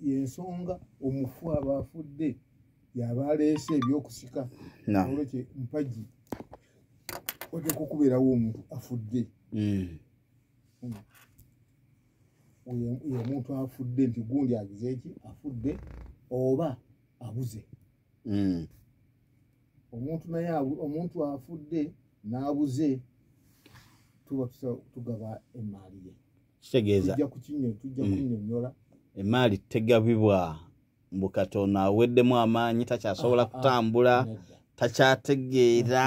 yensonga omufu abafudde yaba aleese ebyokusika olwekyo mpagi oteeka okubeerawo omuntu afudde ye omuntu afudde nti gundi agize eki afudde oba abuze omuntu naye omuntu afudde n'abuze tuba tugaba emaali ye kitegeeza tujja kunnyonnyola emaali tegabibwa mbu Katonda aweddemu amaanyi takyasobola kutambula takyategeera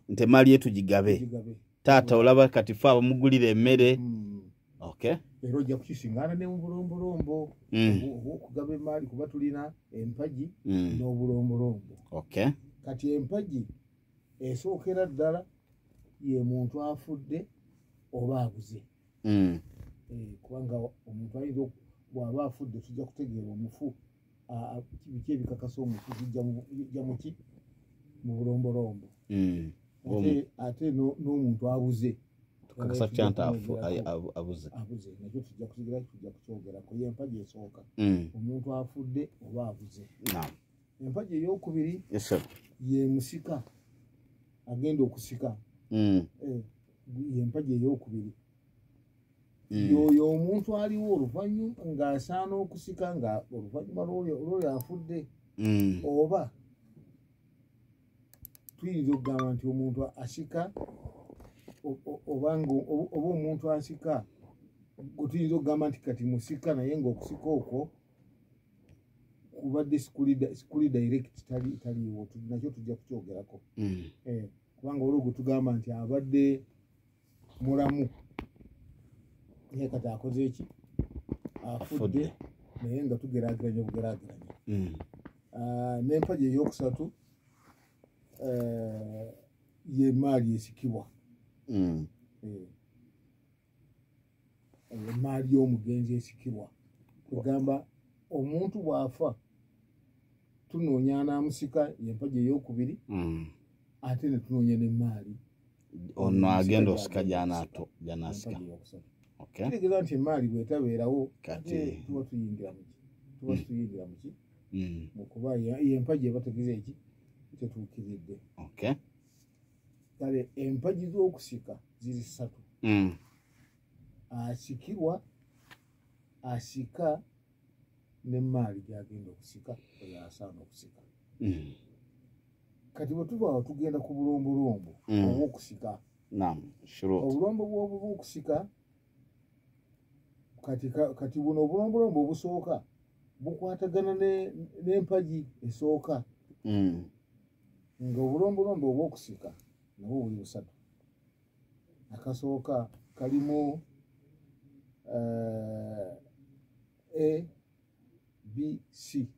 nti emaali ye tugigabe taata olaba kati fe abamugulira emmere era ojja kukisiŋŋaana ne mu bulombolombo okugaba emaali kuba tulina empagi n'obulombolombo kati empagi esookera ddala ye muntu afudde oba abuze kubanga omuntu ayinza bw'aba afudde tujja kutegeera omufu biki ebikakasa omufu bijja muki mu bulombolombo ate n'omuntu abuze tukakasa tutya nti abuze nakyo tujja kukyogerako ye empagi esooka omuntu afudde oba abuze empagi ey'okubiri ye musika agenda okusika ye empagi ey'okubiri yoyo omuntu aliwo oluvannyuma ng'asaana okusika nga oluvannyuma lw'oyo afudde oba tuyinza okugamba nti omuntu asika oba omuntu asika gwe tuyinza okugamba nti kati musika naye ng'okusika okwo kubadde sikuli direct taliiwo nakyo tujja kukyogerako kubanga olwo gwe tugamba nti abadde mulamu naye kati akoze eki afudde naye nga tugeraageranya obugeraageranya n'empagi ey'okusatu y'emaali esikibwa emaali y'omugenzi esikibwa tugamba omuntu bw'afa tunoonya anaamusika y'empagi ey'okubiri ate ne tunoonya n'emaali ono agenda osika gy'anaasika kitegeeza nti emaali bw'etabeerawo ate tuba tuyingira muki mukuba y'empagi eba tegeeza eki tetuukiridde kale empagi z'okusika ziri ssatu asikirwa asika n'emaali gy'agenda okusika oyo asaana okusika kati bwe tuba awo tugenda ku bulombolombo obw'okusika obulombo bw'okusika kati buno obulombolombo obusooka bukwatagana n'empagi esooka nga obulombolombo obw'okusika nabwo buli busatu akasooka kalimu ABC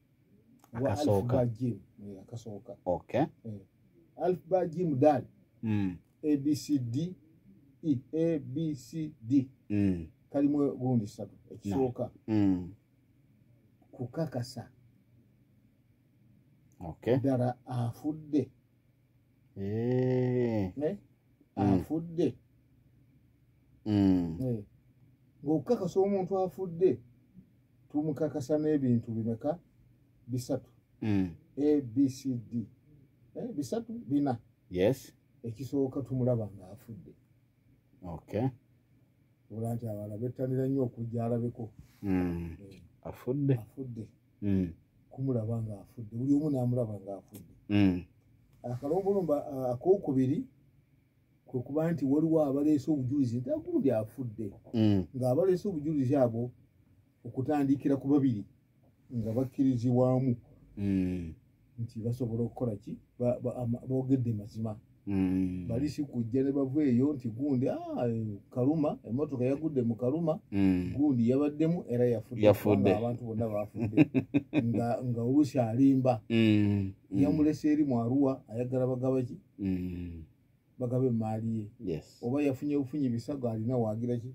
akasooka alpha jim dal ABCD ABCD kalimu gundi ssatu ekisooka kukakasa ddala afudde afudde ng'okukakasa omuntu afudde tumukakasa n'ebintu bimeka bisatu ABCD bisatu bina ekisooka tumulaba ng'afudde ola nti abala bettanira nnyo okujja alabeko afudde kumulaba ng'afudde buli omu n'amulaba ng'afudde akalombolombo akokubiri kwe kuba nti waliwo abaleese obujulizi nti agundi afudde ng'abaleese obujulizi abo okutandikira ku babiri nga bakkirizibwamu nti basobola okukola ki boogedde mazima bali si kujja ne bava eyo nti gundi kaluma emmotoka yagudde mu kaluma gundi yabaddemu era yafudde abantu bonna bafudde nga oluusi alimba yamulese eri mu Arua ayagala bagaba ki bagaba emaali ye oba yafunye bufunyi bisago alina waagira ki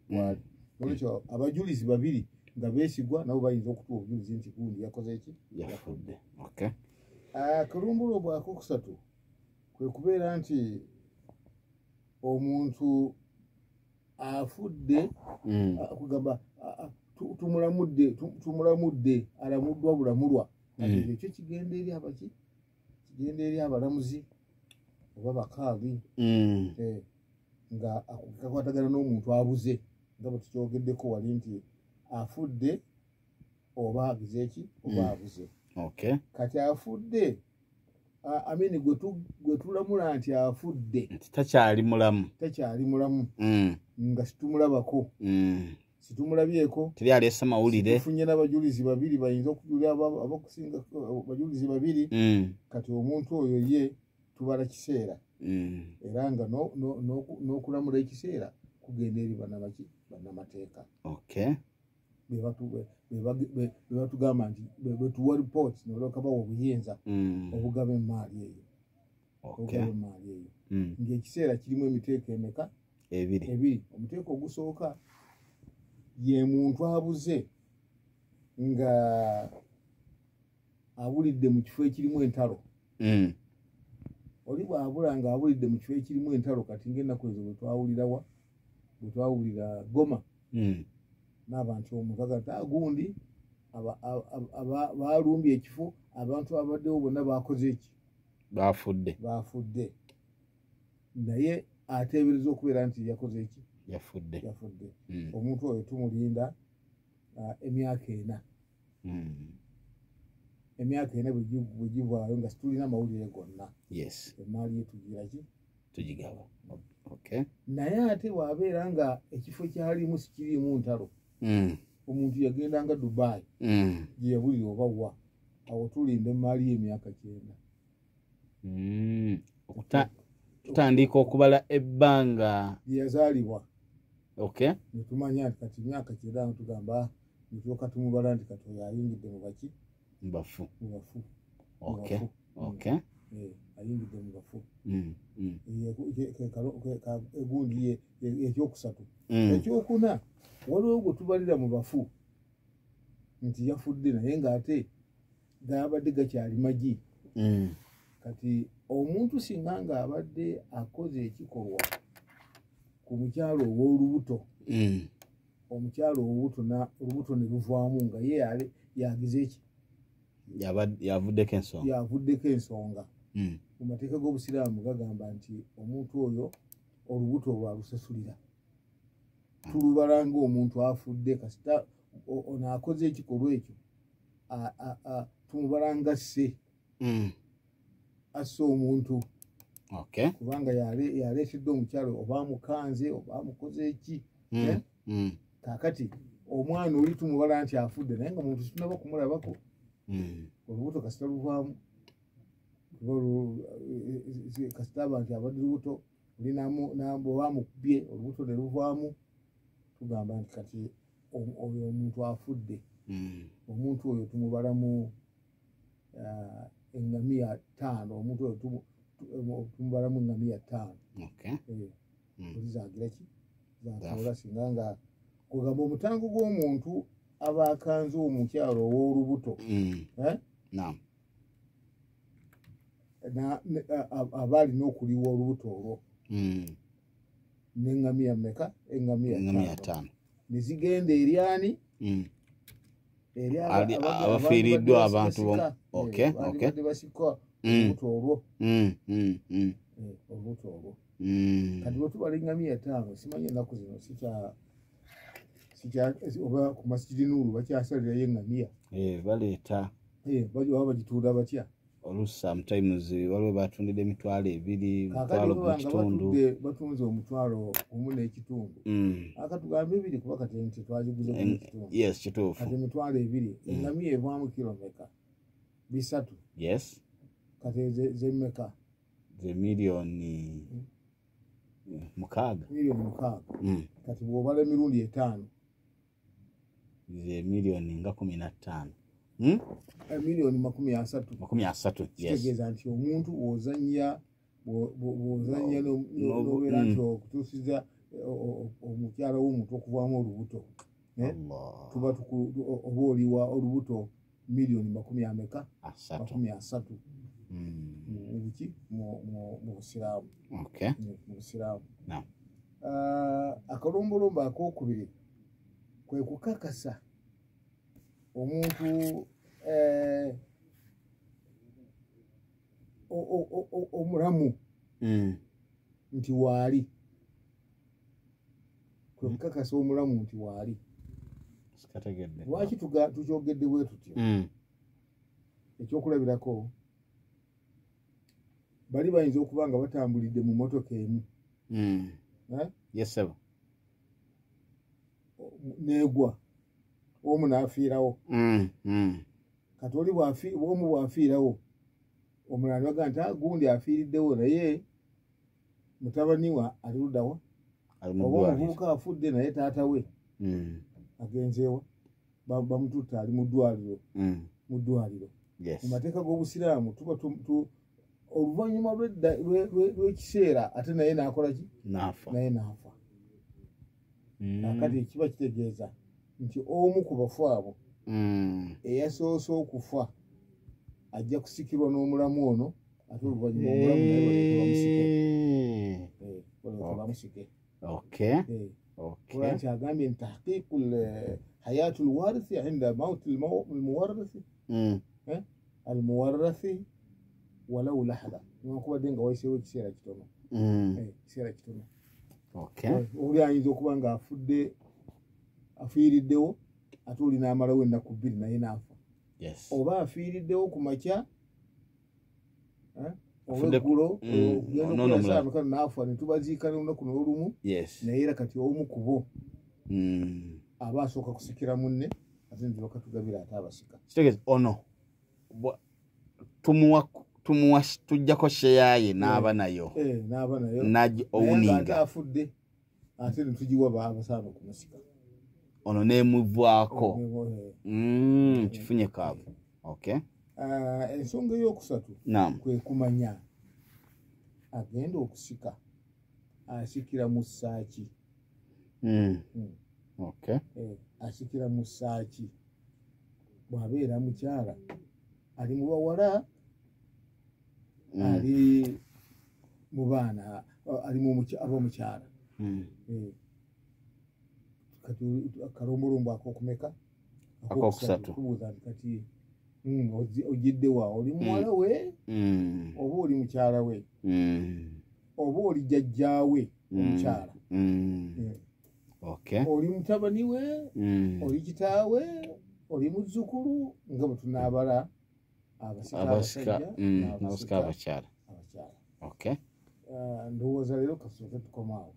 olwekyo abajulizi babiri nga beesigwa nabo bayinza okutuwa obujulizi nti gundi yakoze ki yafudde akalombolombo akokusatu kwe kubeera nti omuntu afudde kugamba tumulamudde alamuddwa bulamulwa ekyo kigenda eri abaki kigenda eri abalamuzi oba bakaagi nga kakwatagana n'omuntu abuze nga bwe tukyogeddeko wali nti afudde oba agize eki oba abuze kati afudde amini gwe tulamula nti afudde takyali mulamu nga situmulabako situmulabyeko teri aleese mawulire tufunye n'abajulizi babiri bayinza okujulira abakusinga abajulizi babiri kati omuntu oyo ye tubala kiseera era nga n'okulamula ekiseera kugenda eri bannamateeka bebatugamba nti betuwa report nolwoka bawa obuyinza obugaba emaali eyo ng'ekiseera kirimu emiteeko emeka ebiri omuteeko ogusooka ye muntu abuze nga abulidde mu kifo ekirimu entalo oli bw'abula nga abulidde mu kifo ekirimu entalo kati ng'ennaku ezo bwe twawulira Goma n'abantu omuntu agata gundi balumbye ekifo abantu abaddewo bonna bakoze eki bafudde naye ateebereza okubeera nti yakoze eki yafudde omuntu oyo tumulinda emyaka ena bwe givaayo nga situlina amawulire gonna emaali yetugira ki tugigaba naye ate bw'abeera nga ekifo kyalimu sikiriimu ntalo omuntu yagendanga Dubai gye yabulira oba wa awo tulinda emaali y'emyaka 9 tutandika okubala ebbanga lyeyazaalibwa netumanya nti kati myaka 9 tugamba nitwoka tumubala nti kati oyo ayingidde mu baki mubafu ayingidde mu bafu egundi ekyokusatu ekyokuna waliwo gwe tubalira mu bafu nti yafudde naye ng'ate gabadde gakyali magi kati omuntu singa ng'abadde akoze ekikolwa ku mukyalo ow'olubuto omukyalo olubuto ne luvaamu nga ye yagize eki yavuddeko ensonga mu mateeka g'obusiraamu gagamba nti omuntu oyo olubuto lwalusasulira tulubala ng'omuntu afudde kasita ono akoze ekikolwa ekyo tumubala nga asse omuntu kubanga yaleetedde omukyalo oba amukanze oba amukoze eki kakati omwana oli tumubala nti afudde naye nga muntu situnaba kumulabako olubuto kasita luvaamu kasita abantu abadde lubuto oba amukubye olubuto ne luvaamu tugamba nti kati oyo omuntu afudde omuntu oyo tumubalamu engamiya 5 omuntu oyo tumubalamu engamiya 5 zagira ki zatoola singa nga kugamba omutango gw'omuntu aba akanze omukyalo ow'olubuto aba alina okuliwa olubuto olwo n'engamiya mmeka engamiya 5 nezigenda eryani abafiiriddwa abantu badde basikwa olubuto olwo kati bwe tubala engamiya 5 simanyi ennaku zino oba ku Masjidi Nuuru bakyasalirayo engamiya baleeta baba bagitunda batya sometimes waliwo batundira emitwalo 2 batunze omutwalo 1.5 akatugambe 2 kuba kati nti twagiguze kituufu kati emitwalo 2 engamiya evaamu kilomeka 3 kati zemmeka ze miliyoni 6 kati bw'obala emirundi 5 ze miliyoni nga 15 miliyoni 30 kitegeeza nti omuntu w'ozannya n'obeera nti okutuusiza omukyala w'omuntu okuvaamu olubuto tuba oba oliwa olubuto miliyoni 30 mu busiraamu akalombolombo akokubiri kwe kukakasa omuntu omulamu nti waali kwekakasa omulamu nti waali lwaki tukyogedde bwe tutyo ekyokulabirako bali bayinza okuba nga batambulidde mu motoka emu negwa omu n'afiirawo kati oli omu bw'afiirawo omulala nibaga nti gundi afiiriddewo naye mutabaniwa ali luddawa oba omuvubuka afudde naye taata we agenzeewa bamututte ali mu ddwaliro mu mateeka g'obusiraamu tuba oluvannyuma lw'ekiseera ate naye n'akola ki naye n'afa akati kiba kitegeeza nti omu ku bafu abo eyasoose okufa ajja kusikirwa n'omulamu ono ate oluvannyuma omulamu naye bamusike kuba nti agambye nti tahqiqu hayatu lwarithi inda mauti almuwarrathi walau lahadha newankubadde nga wayiseewo ekiseera kitono oli ayinza okuba nga afudde afiiriddewo ate oli n'amalawo ennaku 2 naye n'afa oba afiiriddewo ku makya olweggulo gendaokulasaamakano n'afa ne tubaziika n'olunaku n'olumu naye era kati omu ku bo aba asooka kusikira munne ate nitulaka tugabira ate abasika kitegeeza ono tujjako sheyaye n'aba nayo owuninga afudde ate netugiwa abasaana okumusika ono nemuvaako kifunye kaavu ensonga eyokusatu kwe kumanya agenda okusika asikira mu ssaaki asikira mu ssaaki bw'abeera mukyala ali mu bawala ali mu baana ali mu ab'omukyala kati akalombolombo akokumeka akokusatu tubuuza nti kati ojidde wa oli muwala we oba oli mukyala we oba oli jjajjaawe omukyala oli mutabani we oli kitaawe oli muzzukulu nga bwe tunaabala abasika abakyala ndowooza leero kasooke tukomaawo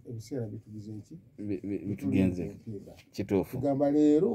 ebiseera bitugize eki bitugenze kituufu tugamba leero